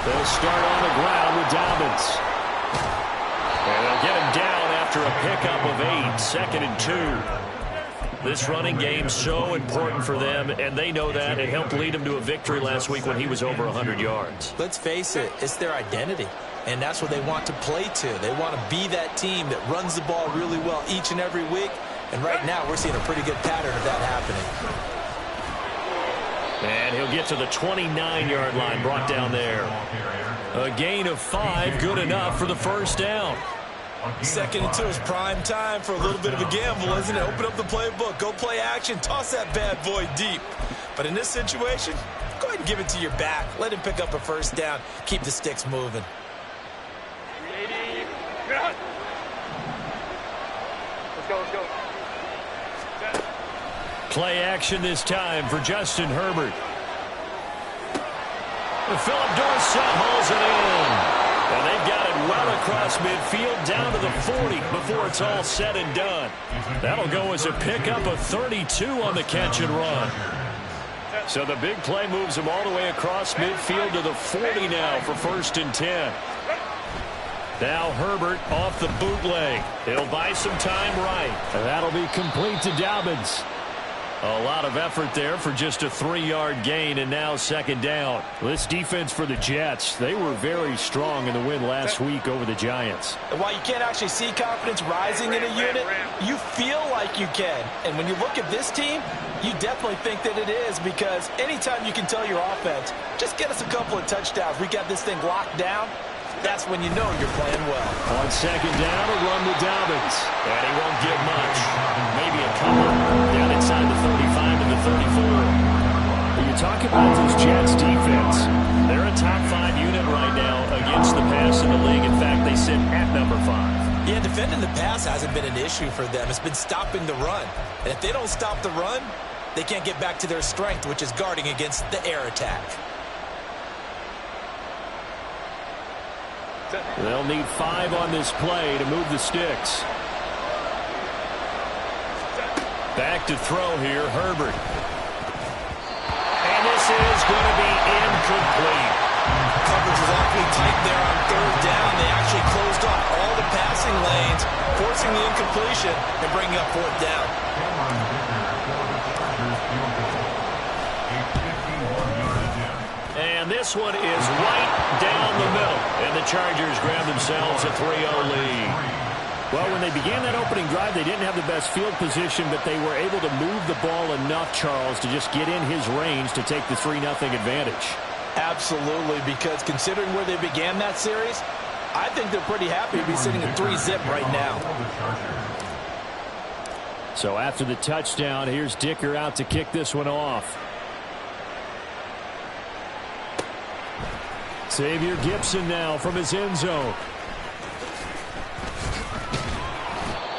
They'll start on the ground with Dobbins. And they'll get him down after a pickup of 8, 2nd and 2. This running game so important for them, and they know that. It helped lead them to a victory last week when he was over 100 yards. Let's face it, it's their identity, and that's what they want to play to. They want to be that team that runs the ball really well each and every week, and right now we're seeing a pretty good pattern of that happening. And he'll get to the 29-yard line, brought down there. A gain of 5, good enough for the first down. 2nd and 2 is prime time for a little bit of a gamble, isn't it? Open up the playbook, go play action, toss that bad boy deep. But in this situation, go ahead and give it to your back. Let him pick up a first down. Keep the sticks moving. Let's go. Play action this time for Justin Herbert. Philip Dorsett hauls it in. And they've got it well across midfield down to the 40 before it's all said and done. That'll go as a pickup of 32 on the catch and run. So the big play moves them all the way across midfield to the 40 now for 1st and 10. Now Herbert off the bootleg. He'll buy some time right. And that'll be complete to Dobbins. A lot of effort there for just a 3-yard gain, and now 2nd down. This defense for the Jets, they were very strong in the win last week over the Giants. And while you can't actually see confidence rising in a unit, you feel like you can. And when you look at this team, you definitely think that it is, because anytime you can tell your offense, just get us a couple of touchdowns, we got this thing locked down, that's when you know you're playing well. On 2nd down, a run with Dobbins. And he won't get much. Maybe a couple down inside the 35 and the 34. When you talk about this Jets defense, they're a top 5 unit right now against the pass in the league. In fact, they sit at number 5. Yeah, defending the pass hasn't been an issue for them. It's been stopping the run. And if they don't stop the run, they can't get back to their strength, which is guarding against the air attack. They'll need 5 on this play to move the sticks. Back to throw here, Herbert. And this is going to be incomplete. Coverage was awfully tight there on 3rd down. They actually closed off all the passing lanes, forcing the incompletion and bringing up 4th down. And this one is right down the middle. And the Chargers grab themselves a 3-0 lead. Well, when they began that opening drive, they didn't have the best field position, but they were able to move the ball enough, Charles, to just get in his range to take the 3-0 advantage. Absolutely, because considering where they began that series, I think they're pretty happy to be sitting at 3-zip right now. So after the touchdown, here's Dicker out to kick this one off. Xavier Gipson now from his end zone.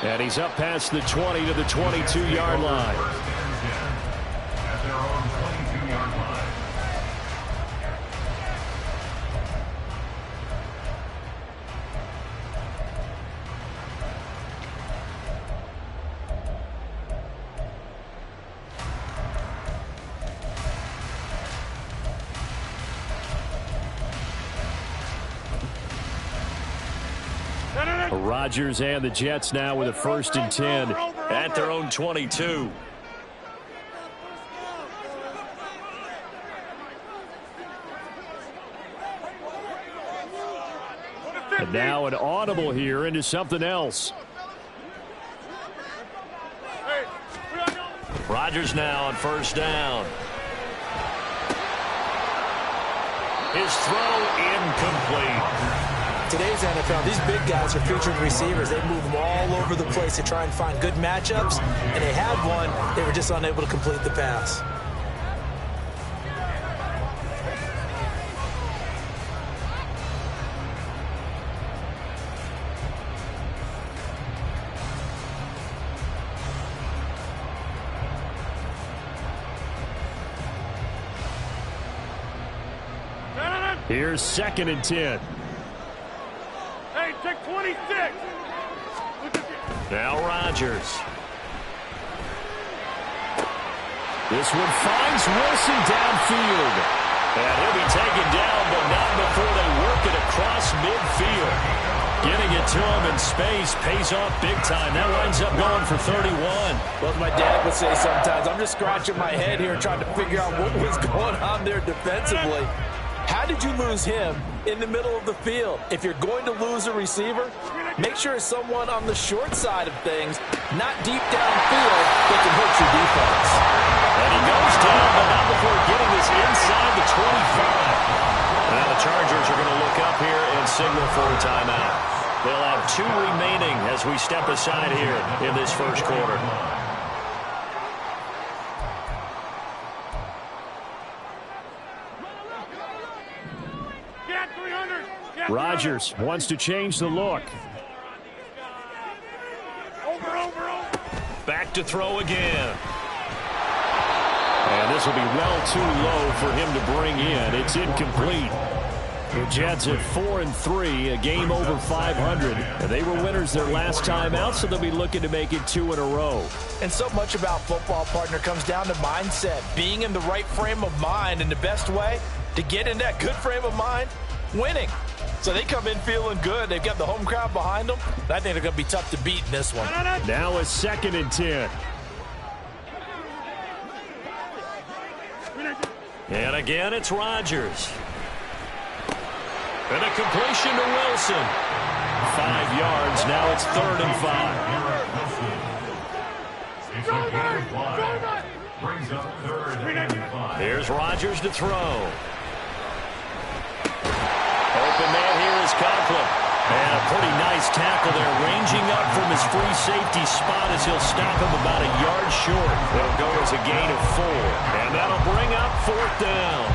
And he's up past the 20 to the 22-yard line. Rodgers and the Jets now with a 1st and 10 at their own 22. And now an audible here into something else. Rodgers now on 1st down. His throw incomplete. Today's NFL, these big guys are featured receivers. They move them all over the place to try and find good matchups, and they had one. They were just unable to complete the pass. Here's 2nd and 10. Hey, take 26. Now Rodgers. This one finds Wilson downfield. And he'll be taken down, but not before they work it across midfield. Getting it to him in space pays off big time. That winds up going for 31. Well, as my dad would say sometimes, I'm just scratching my head here trying to figure out what was going on there defensively. How did you lose him in the middle of the field? If you're going to lose a receiver, make sure it's someone on the short side of things, not deep downfield, that can hurt your defense. And he goes down, but not before getting this inside the 25. Now the Chargers are going to look up here and signal for a timeout. They'll have 2 remaining as we step aside here in this first quarter. Rodgers wants to change the look. Back to throw again. And this will be well too low for him to bring in. It's incomplete. The Jets at 4-3, a game over 500. And they were winners their last time out, so they'll be looking to make it 2 in a row. And so much about football, partner, comes down to mindset. Being in the right frame of mind, and the best way to get in that good frame of mind, winning. So they come in feeling good. They've got the home crowd behind them. I think they're going to be tough to beat in this one. Now a 2nd and 10. And again, it's Rodgers. And a completion to Wilson. 5 yards. Now it's 3rd and 5. Here's Rodgers to throw. Open man here is Conklin. And a pretty nice tackle there, ranging up from his free safety spot as he'll stop him about a yard short. It'll go as a gain of 4. And that'll bring up 4th down.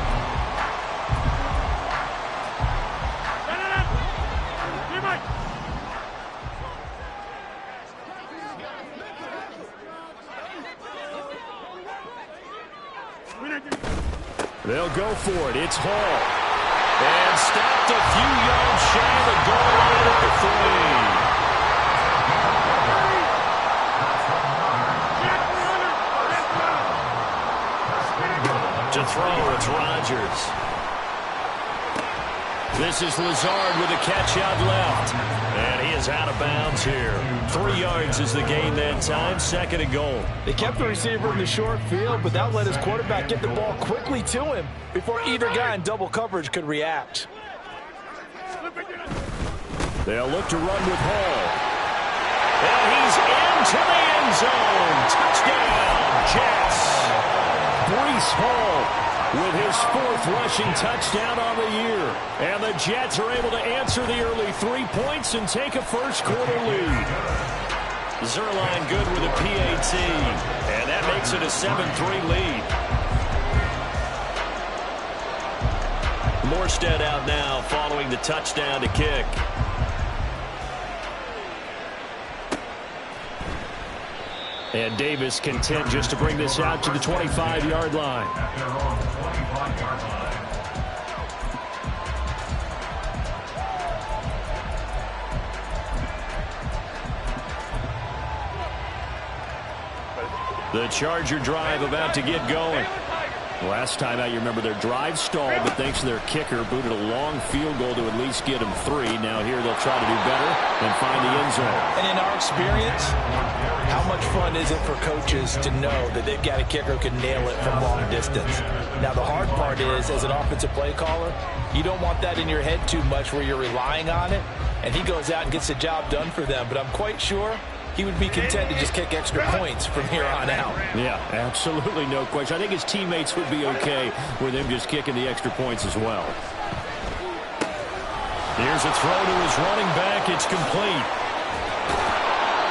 They'll go for it. It's Hall. And stopped a few yards shy of the goal line at the 3. To throw, it's Rodgers. This is Lazard with a catch out left. And he is out of bounds here. 3 yards is the gain that time. 2nd and goal. They kept the receiver in the short field, but that let his quarterback get the ball quickly to him before either guy in double coverage could react. They'll look to run with Hall. And he's into the end zone. Touchdown, Jets. Breece Hall with his 4th rushing touchdown on the year. And the Jets are able to answer the early 3 points and take a first quarter lead. Zuerlein good with a PAT. And that makes it a 7-3 lead. Morstead out now following the touchdown to kick. And Davis content just to bring this out to the 25-yard line. The Charger drive about to get going. Last time out, you remember their drive stalled, but thanks to their kicker, booted a long field goal to at least get them 3. Now here they'll try to do better and find the end zone. And in our experience, how much fun is it for coaches to know that they've got a kicker who can nail it from long distance? Now, the hard part is, as an offensive play caller, you don't want that in your head too much where you're relying on it, and he goes out and gets the job done for them. But I'm quite sure he would be content to just kick extra points from here on out. Yeah, absolutely no question. I think his teammates would be okay with him just kicking the extra points as well. Here's a throw to his running back. It's complete.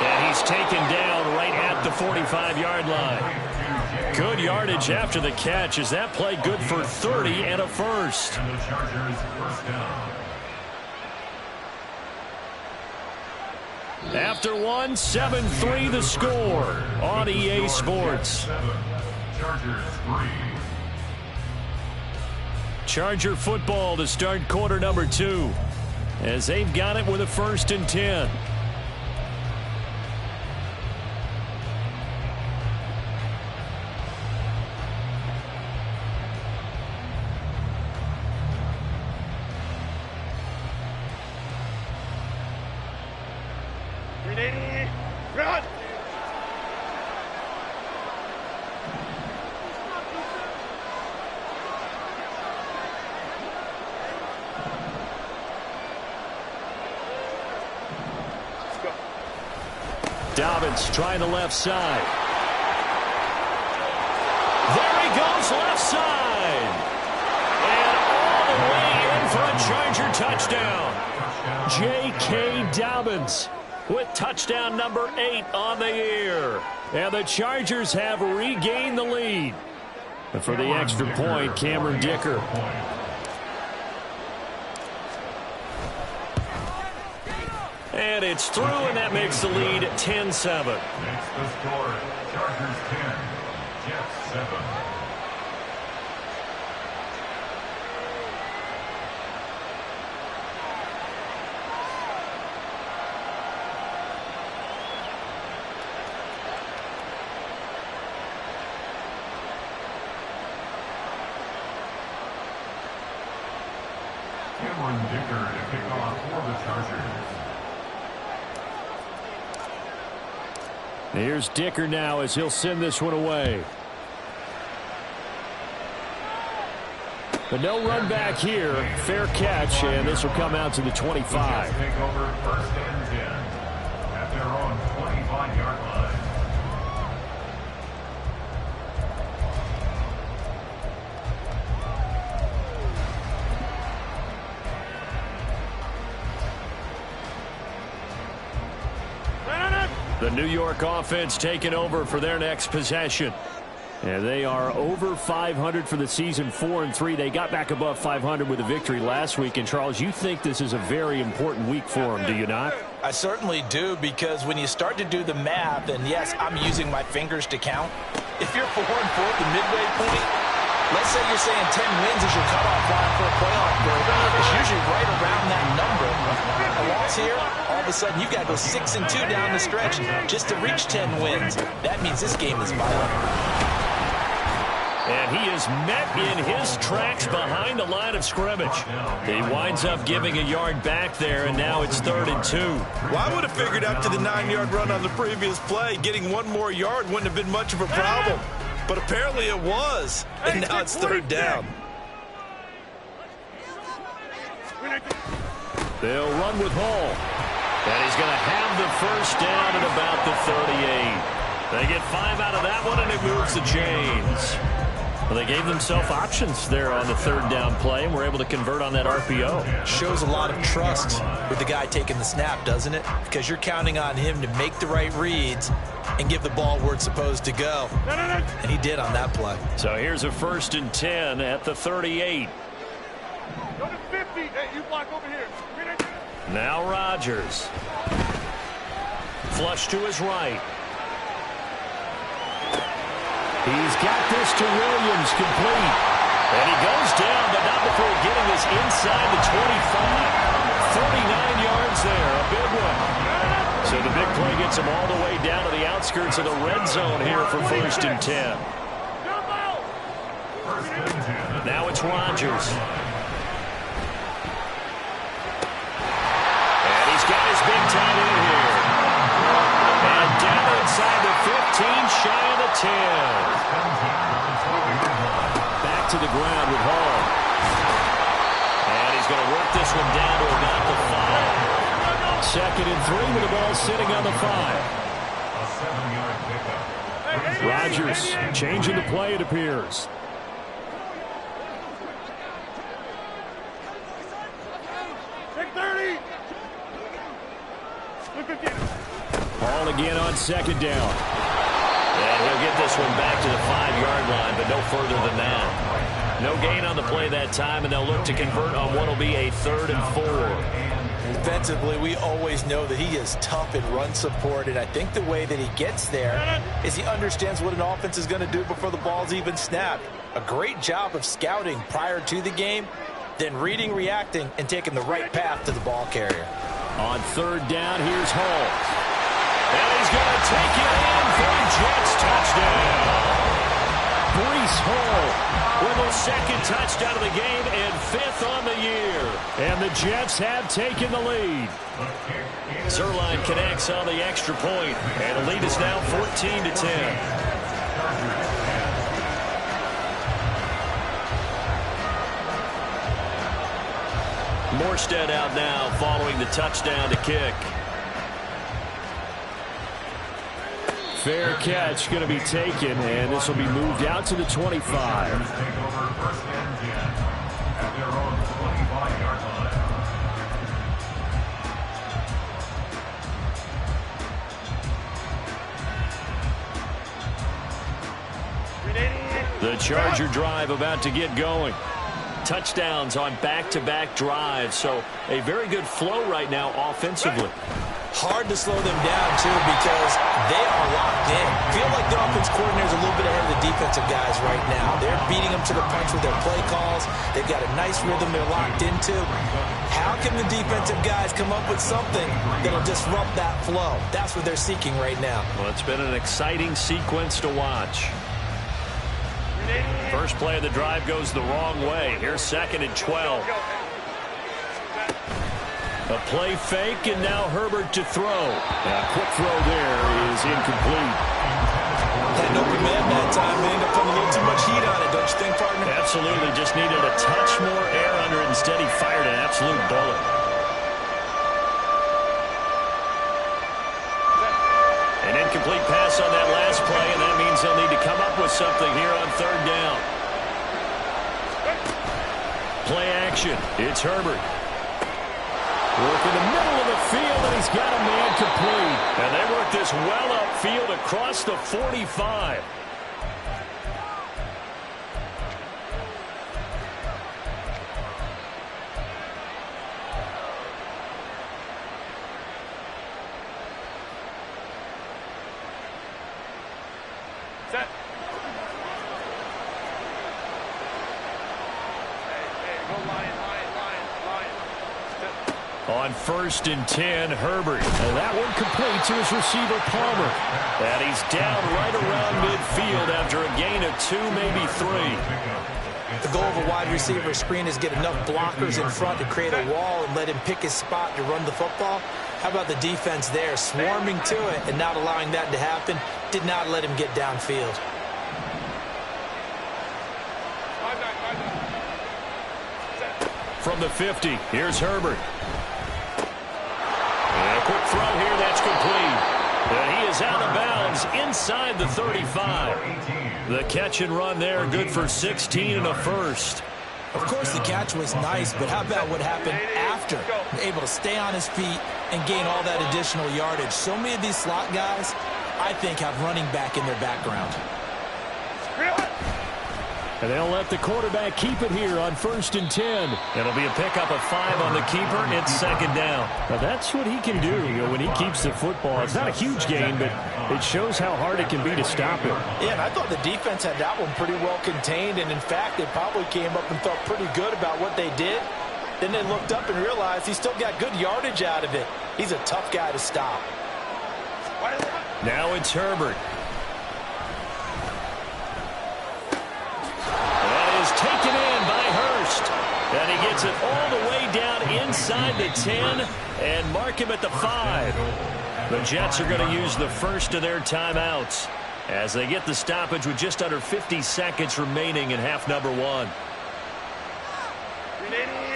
And he's taken down right at the 45-yard line. Good yardage after the catch. Is that play good for 30 and a first? And the Chargers first down. After 7-3 the score on EA Sports. Chargers 3. Charger football to start quarter number 2 as they've got it with a 1st and 10. Run! Dobbins trying the left side. There he goes, left side. And all the way in for a Charger touchdown. J.K. Dobbins with touchdown number 8 on the year. And the Chargers have regained the lead. And for the extra point, Cameron Dicker. And it's through, and that makes the lead 10-7. Makes the score Chargers 10, Jets 7. Cameron Dicker to kick off for the Chargers. Here's Dicker now as he'll send this one away. But no run back here. Fair catch, and this will come out to the 25. Take over first and 10 at their own 25-yard line. The New York offense taking over for their next possession. And they are over 500 for the season, 4-3. They got back above 500 with a victory last week. And, Charles, you think this is a very important week for them, do you not? I certainly do, because when you start to do the math, and yes, I'm using my fingers to count. If you're 4-4 at the midway point, let's say you're saying 10 wins is your cutoff line for a playoff berth. It's usually right around that number. A loss here, all of a sudden you've got to go 6-2 down the stretch just to reach 10 wins. That means this game is vital. And he is met in his tracks behind the line of scrimmage. He winds up giving a yard back there, and now it's 3rd and 2. Well, I would have figured after the 9-yard run on the previous play, getting one more yard wouldn't have been much of a problem. But apparently it was, and now it's 3rd down. They'll run with Hall. And he's going to have the first down at about the 38. They get 5 out of that one, and it moves the chains. Well, they gave themselves options there on the 3rd down play, and were able to convert on that RPO. Shows a lot of trust with the guy taking the snap, doesn't it? Because you're counting on him to make the right reads and give the ball where it's supposed to go. And he did on that play. So here's a 1st and 10 at the 38. Go to 50. Hey, you block over here. Now Rodgers. Flush to his right. He's got this to Williams, complete. And he goes down, but not before getting this inside the 25. 39 yards there, a big one. So the big play gets him all the way down to the outskirts of the red zone here for 1st and 10. Now it's Rodgers. And he's got his big tight end here. And down inside the 15, shy of the 10. Back to the ground with Hall. And he's going to work this one down to about the 5. 2nd and 3 with the ball sitting on the 5. Rodgers changing the play, it appears. Hall again on 2nd down. And he'll get this one back to the 5-yard line, but no further than that. No gain on the play that time, and they'll look to convert on what will be a 3rd and 4. Defensively, we always know that he is tough in run support, and I think the way that he gets there is he understands what an offense is going to do before the ball's even snapped. A great job of scouting prior to the game, then reading, reacting, and taking the right path to the ball carrier. On 3rd down, here's Hall. And he's going to take it in for a Jets touchdown. Breece Hall with a second touchdown of the game and 5th on the year. And the Jets have taken the lead. Zuerlein connects on the extra point, and the lead is now 14-10. Morstead out now following the touchdown to kick. Fair catch going to be taken, and this will be moved out to the 25. Take over 1st and 10 at their own 25-yard line. The Charger drive about to get going. Touchdowns on back-to-back drives, so a very good flow right now offensively. Hard to slow them down, too, because they are locked in. Feel like the offense coordinator is a little bit ahead of the defensive guys right now. They're beating them to the punch with their play calls. They've got a nice rhythm they're locked into. How can the defensive guys come up with something that'll disrupt that flow? That's what they're seeking right now. Well, it's been an exciting sequence to watch. First play of the drive goes the wrong way. Here's 2nd and 12. A play fake, and now Herbert to throw. A quick throw there is incomplete. Had no command that time. They end up putting a little too much heat on it, don't you think, partner? Absolutely. Just needed a touch more air under it. Instead, he fired an absolute bullet. An incomplete pass on that last play, and that means they'll need to come up with something here on 3rd down. Play action. It's Herbert. Work in the middle of the field, and he's got a man complete. And they work this well upfield across the 45. Set. Hey, go line. On 1st and 10, Herbert. And that one complete to his receiver, Palmer. And he's down right around midfield after a gain of 2, maybe 3. The goal of a wide receiver screen is get enough blockers in front to create a wall and let him pick his spot to run the football. How about the defense there, swarming to it and not allowing that to happen? Did not let him get downfield. From the 50, here's Herbert. And a quick throw here, that's complete. And he is out of bounds inside the 35. The catch and run there, good for 16 and a first. Of course, the catch was nice, but how about what happened after? Able to stay on his feet and gain all that additional yardage. So many of these slot guys, I think, have running back in their background. And they'll let the quarterback keep it here on 1st and 10. It'll be a pickup of 5 on the keeper. It's 2nd down. Now that's what he can do, when he keeps the football. It's not a huge gain, but it shows how hard it can be to stop it. Yeah, and I thought the defense had that one pretty well contained, and in fact, they probably came up and felt pretty good about what they did. Then they looked up and realized he still got good yardage out of it. He's a tough guy to stop. Now it's Herbert. Taken in by Hurst. And he gets it all the way down inside the 10 and mark him at the 5. The Jets are going to use the first of their timeouts as they get the stoppage with just under 50 seconds remaining in half number 1.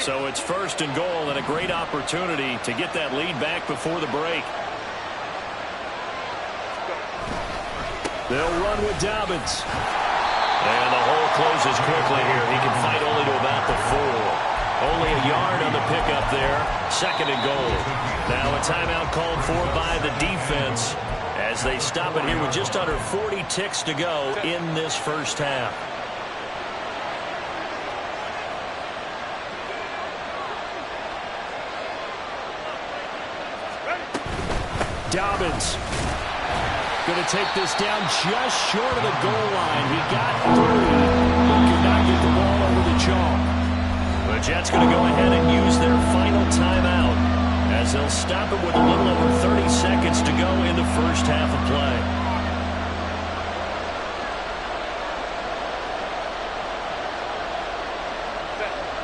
So it's 1st and goal and a great opportunity to get that lead back before the break. They'll run with Dobbins. And the hole closes quickly here. He can fight only to about the 4. Only a yard on the pickup there. 2nd and goal. Now a timeout called for by the defense as they stop it here with just under 40 ticks to go in this first half. Dobbins going to take this down just short of the goal line. He got 3, but could not get the ball over the chalk. The Jets going to go ahead and use their final timeout as they'll stop it with a little over 30 seconds to go in the first half of play.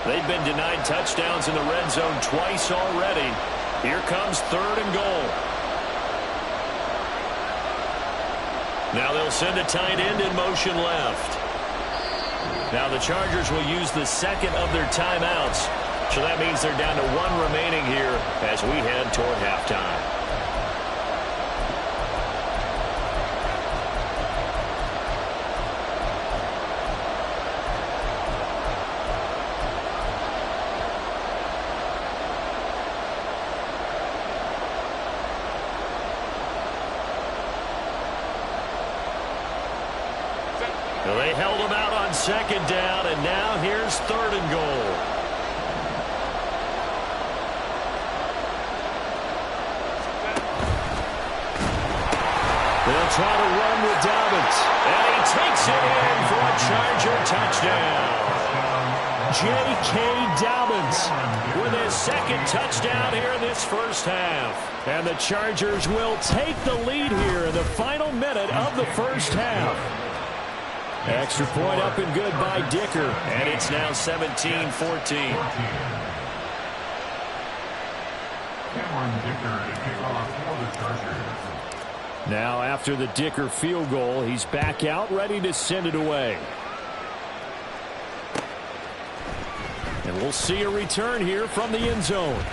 They've been denied touchdowns in the red zone twice already. Here comes 3rd and goal. Now they'll send a tight end in motion left. Now the Chargers will use the second of their timeouts. So that means they're down to 1 remaining here as we head toward halftime. They held him out on 2nd down, and now here's 3rd and goal. They'll try to run with Dobbins, and he takes it in for a Charger touchdown. J.K. Dobbins with his 2nd touchdown here in this first half. And the Chargers will take the lead here in the final minute of the first half. Extra point up and good by Dicker, and it's now 17-14. Now after the Dicker field goal, he's back out ready to send it away. And we'll see a return here from the end zone.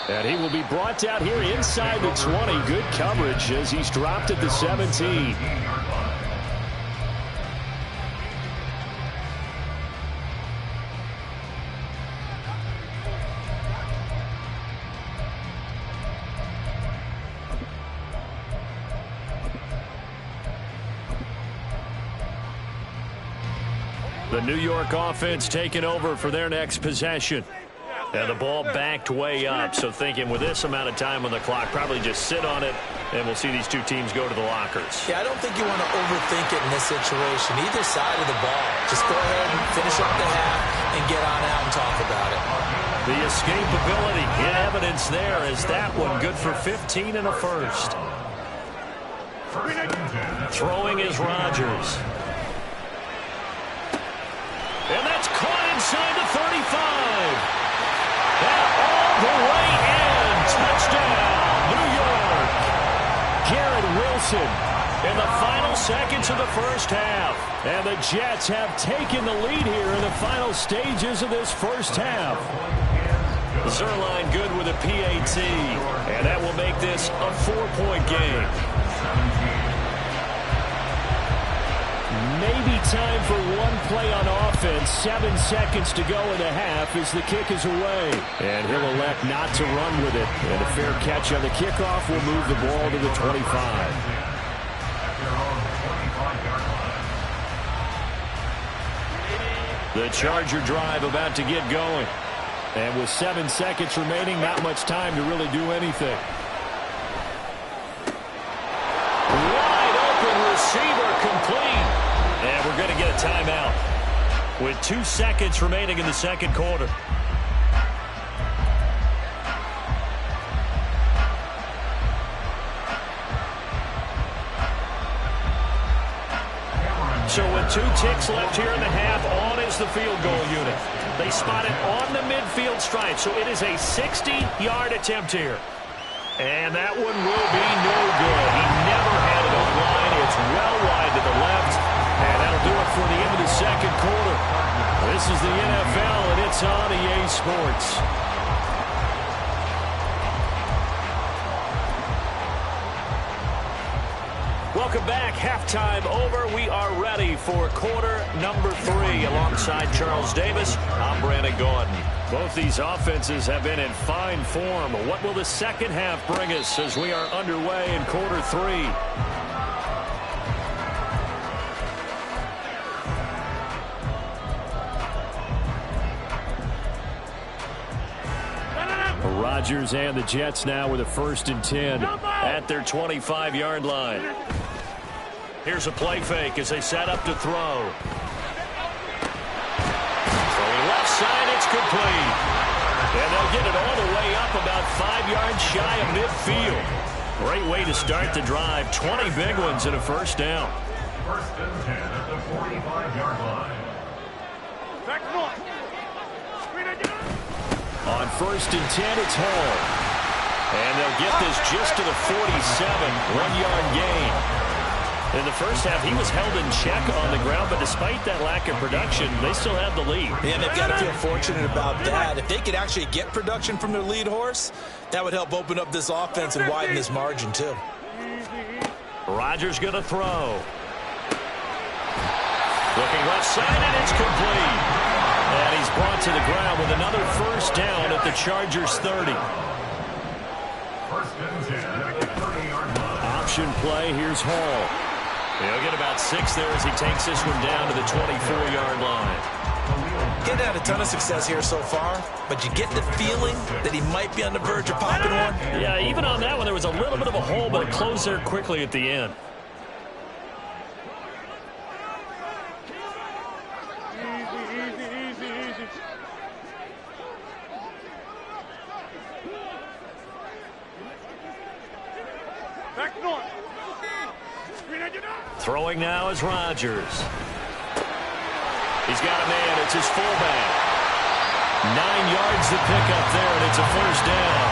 And he will be brought out here inside the 20. Good coverage as he's dropped at the 17. The New York offense taking over for their next possession. And the ball backed way up, so thinking with this amount of time on the clock, probably just sit on it, and we'll see these two teams go to the lockers. Yeah, I don't think you want to overthink it in this situation. Either side of the ball. Just go ahead and finish off the half and get on out and talk about it. The escapability in evidence there is that one good for 15 and a first. Throwing is Rodgers. And that's caught inside the 35. And all the way in. Touchdown, New York. Garrett Wilson in the final seconds of the first half. And the Jets have taken the lead here in the final stages of this first half. Zuerlein good with a PAT. And that will make this a 4-point game. Maybe time for one play on offense. 7 seconds to go in the half as the kick is away. And he'll elect not to run with it. And a fair catch on the kickoff will move the ball to the 25. The Charger drive about to get going. And with 7 seconds remaining, not much time to really do anything. Wide open receiver complete. And we're going to get a timeout with 2 seconds remaining in the second quarter. So with 2 ticks left here in the half, on is the field goal unit. They spot it on the midfield stripe, so it is a 60-yard attempt here. And that one will be no good. He never had it on line. It's well wide to the left. And that'll do it for the end of the second quarter. This is the NFL, and it's on EA Sports. Welcome back. Halftime over. We are ready for quarter number 3. Alongside Charles Davis, I'm Brandon Gaudin. Both these offenses have been in fine form. What will the second half bring us as we are underway in quarter 3? Rodgers and the Jets now with a 1st and 10 at their 25-yard line. Here's a play fake as they set up to throw. Throwing left side, it's complete. And they'll get it all the way up about 5 yards shy of midfield. Great way to start the drive. 20 big ones and a first down. 1st and 10 at the 45-yard line. Back north. On 1st and 10, it's Hall. And they'll get this just to the 47, 1-yard gain. In the first half, he was held in check on the ground, but despite that lack of production, they still have the lead. Yeah, they've got to feel fortunate about that. If they could actually get production from their lead horse, that would help open up this offense and widen this margin, too. Rodgers going to throw. Looking left side, and it's complete. And he's brought to the ground with another first down at the Chargers 30. First and 10 at the 30-yard line. Option play, here's Hall. He'll get about 6 there as he takes this one down to the 24-yard line. He's had a ton of success here so far, but you get the feeling that he might be on the verge of popping one. Yeah, even on that one, there was a little bit of a hole, but it closed there quickly at the end. Easy. Back north. Throwing now is Rodgers. He's got a man. It's his fullback. 9 yards to pick up there, and it's a first down.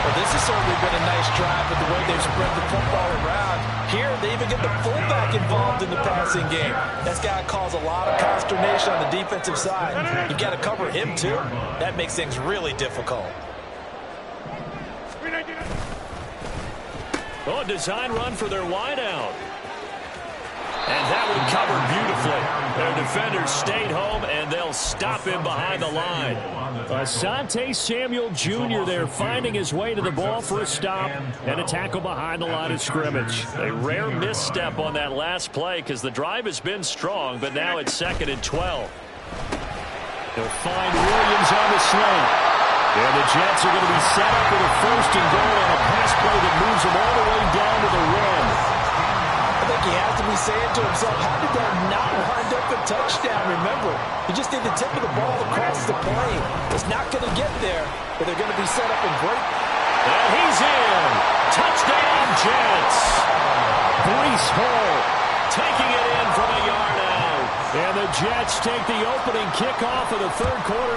Well, this has certainly been a nice drive with the way they've spread the football around. Here, they even get the fullback involved in the passing game. That's got to cause a lot of consternation on the defensive side. You've got to cover him, too. That makes things really difficult. Oh, a design run for their wideout. And that one covered beautifully. Their defenders stayed home, and they'll stop him behind the line. Asante Samuel Jr. there finding his way to the ball for a stop and a tackle behind the line of scrimmage. A rare misstep on that last play because the drive has been strong, but now it's 2nd and 12. They'll find Williams on the sling. And the Jets are going to be set up with a 1st and goal on a pass play that moves them all the way down to the rim. I think he has to be saying to himself, how did that not wind up a touchdown? Remember, you just need the tip of the ball across the plane. It's not going to get there, but they're going to be set up in great. And he's in. Touchdown, Jets. Breece Hall taking it in from a yard out. And the Jets take the opening kickoff of the 3rd quarter.